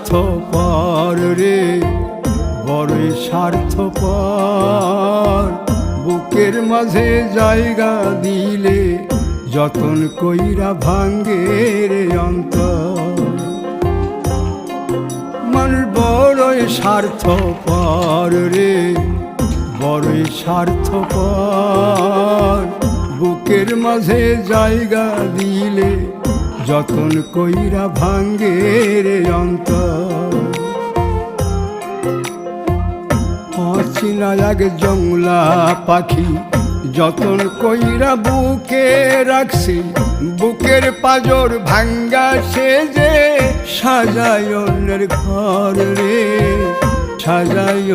স্বার্থপর রে, বড়ই স্বার্থপর। বুকের মাঝে জায়গা দিলে যতন কইরা ভাঙ্গে রে অন্তর। মানুষ বড়ই স্বার্থপর রে, বড়ই স্বার্থপর। বুকের মাঝে জায়গা দিলে যতন কইরা ভাঙ্গে রে অন্তর। অচিনা এক জংলা পাখি যতন কইরা বুকে রাখছি, বুকের পাজর ভাঙ্গা সে যে সাজায় অন্যের ঘর রে, সাজায়